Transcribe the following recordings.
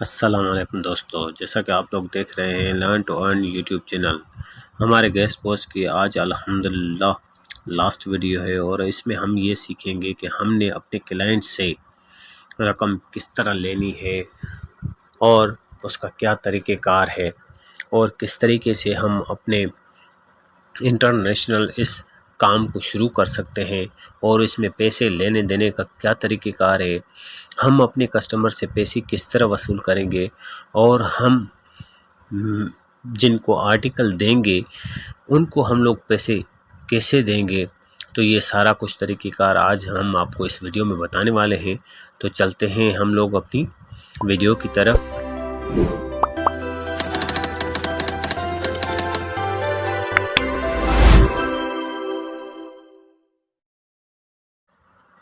अस्सलाम वालेकुम दोस्तों, जैसा कि आप लोग देख रहे हैं learn to earn YouTube channel. हमारे गेस्ट पोस्ट की आज अल्हम्दुलिल्लाह लास्ट वीडियो है और इसमें हम ये सीखेंगे कि हमने अपने क्लाइंट से रकम किस तरह लेनी है और उसका क्या तरीक़ेकार है और किस तरीके से हम अपने इंटरनेशनल इस काम को शुरू कर सकते हैं और इसमें पैसे लेने देने का क्या तरीक़ेकार है। हम अपने कस्टमर से पैसे किस तरह वसूल करेंगे और हम जिनको आर्टिकल देंगे उनको हम लोग पैसे कैसे देंगे। तो ये सारा कुछ तरीक़ेकार आज हम आपको इस वीडियो में बताने वाले हैं। तो चलते हैं हम लोग अपनी वीडियो की तरफ।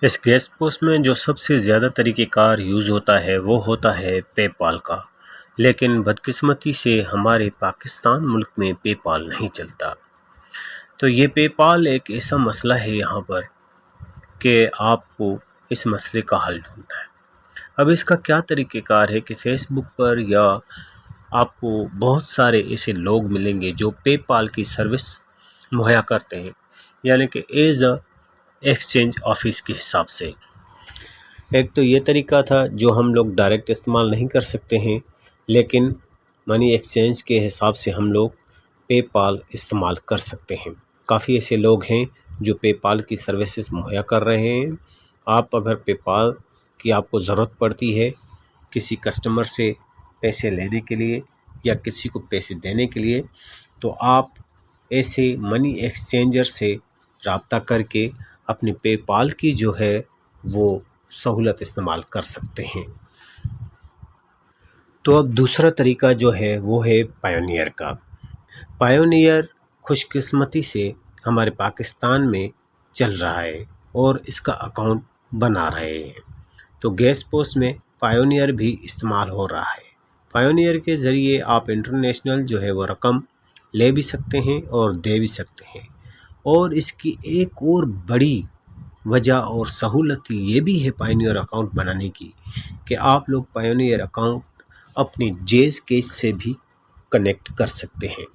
इस गेस्ट पोस्ट में जो सबसे ज़्यादा तरीक़ेकार यूज़ होता है वो होता है पेपाल का, लेकिन बदकिस्मती से हमारे पाकिस्तान मुल्क में पेपाल नहीं चलता। तो ये पेपाल एक ऐसा मसला है यहाँ पर कि आपको इस मसले का हल ढूंढना है। अब इसका क्या तरीक़ेकार है कि फ़ेसबुक पर या आपको बहुत सारे ऐसे लोग मिलेंगे जो पेपाल की सर्विस मुहैया करते हैं, यानी कि एज़ अ एक्सचेंज ऑफिस के हिसाब से। एक तो ये तरीका था जो हम लोग डायरेक्ट इस्तेमाल नहीं कर सकते हैं, लेकिन मनी एक्सचेंज के हिसाब से हम लोग पेपाल इस्तेमाल कर सकते हैं। काफ़ी ऐसे लोग हैं जो पेपाल की सर्विसेज मुहैया कर रहे हैं। आप अगर पेपाल की आपको ज़रूरत पड़ती है किसी कस्टमर से पैसे लेने के लिए या किसी को पैसे देने के लिए, तो आप ऐसे मनी एक्सचेंजर से रब्ता करके अपनी पेपाल की जो है वो सहूलत इस्तेमाल कर सकते हैं। तो अब दूसरा तरीका जो है वो है पायोनियर का। पायोनियर खुशकिस्मती से हमारे पाकिस्तान में चल रहा है और इसका अकाउंट बना रहे हैं। तो गेस्ट पोस्ट में पायोनियर भी इस्तेमाल हो रहा है। पायोनियर के ज़रिए आप इंटरनेशनल जो है वो रकम ले भी सकते हैं और दे भी सकते हैं। और इसकी एक और बड़ी वजह और सहूलत ये भी है पायोनियर अकाउंट बनाने की कि आप लोग पायोनियर अकाउंट अपनी जेज़ केस से भी कनेक्ट कर सकते हैं।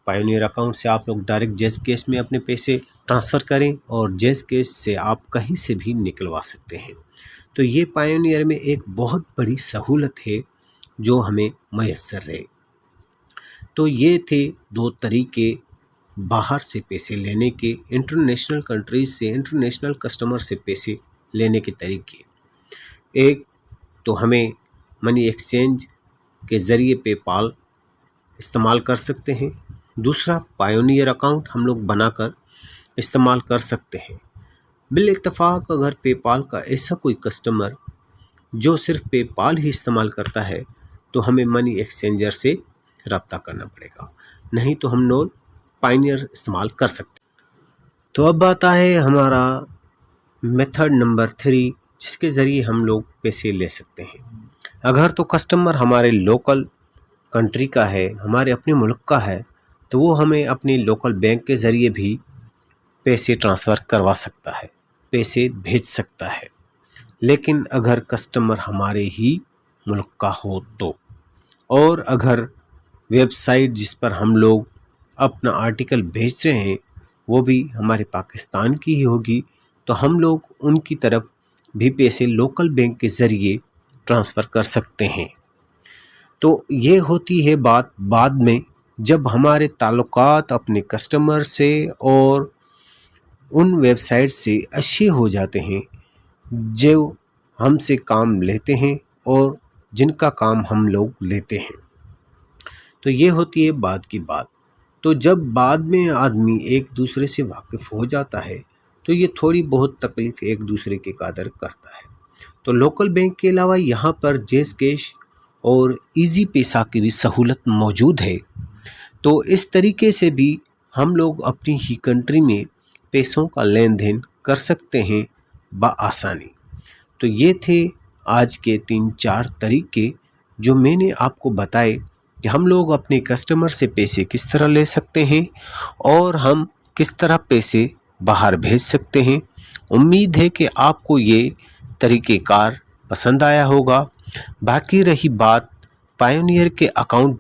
पायोनियर अकाउंट से आप लोग डायरेक्ट जेज़ केस में अपने पैसे ट्रांसफ़र करें और जेज़ केस से आप कहीं से भी निकलवा सकते हैं। तो ये पायोनियर में एक बहुत बड़ी सहूलत है जो हमें मैसर है। तो ये थे दो तरीके बाहर से पैसे लेने के, इंटरनेशनल कंट्रीज़ से इंटरनेशनल कस्टमर से पैसे लेने के तरीके। एक तो हमें मनी एक्सचेंज के ज़रिए पेपाल इस्तेमाल कर सकते हैं। दूसरा पायोनियर अकाउंट हम लोग बनाकर इस्तेमाल कर सकते हैं। बिल इत्तेफाक अगर पेपाल का ऐसा कोई कस्टमर जो सिर्फ पेपाल ही इस्तेमाल करता है तो हमें मनी एक्सचेंजर से रब्ता करना पड़ेगा, नहीं तो हम लोग पायोनियर इस्तेमाल कर सकते हैं। तो अब आता है हमारा मेथड नंबर 3, जिसके ज़रिए हम लोग पैसे ले सकते हैं। अगर तो कस्टमर हमारे लोकल कंट्री का है, हमारे अपने मुल्क का है, तो वो हमें अपने लोकल बैंक के ज़रिए भी पैसे ट्रांसफ़र करवा सकता है, पैसे भेज सकता है। लेकिन अगर कस्टमर हमारे ही मुल्क का हो तो, और अगर वेबसाइट जिस पर हम लोग अपना आर्टिकल भेज रहे हैं वो भी हमारे पाकिस्तान की ही होगी, तो हम लोग उनकी तरफ भी पैसे लोकल बैंक के ज़रिए ट्रांसफ़र कर सकते हैं। तो ये होती है बात बाद में, जब हमारे ताल्लुकात अपने कस्टमर से और उन वेबसाइट से अच्छे हो जाते हैं जो हमसे काम लेते हैं और जिनका काम हम लोग लेते हैं। तो ये होती है बाद की बात। तो जब बाद में आदमी एक दूसरे से वाकिफ़ हो जाता है तो ये थोड़ी बहुत तकलीफ़ एक दूसरे के कदर करता है। तो लोकल बैंक के अलावा यहाँ पर जेज़ कैश और इजी पैसा की भी सहूलत मौजूद है। तो इस तरीके से भी हम लोग अपनी ही कंट्री में पैसों का लेन देन कर सकते हैं बआसानी। तो ये थे आज के 3-4 तरीके जो मैंने आपको बताए कि हम लोग अपने कस्टमर से पैसे किस तरह ले सकते हैं और हम किस तरह पैसे बाहर भेज सकते हैं। उम्मीद है कि आपको ये तरीक़ेकार पसंद आया होगा। बाकी रही बात पायोनियर के अकाउंट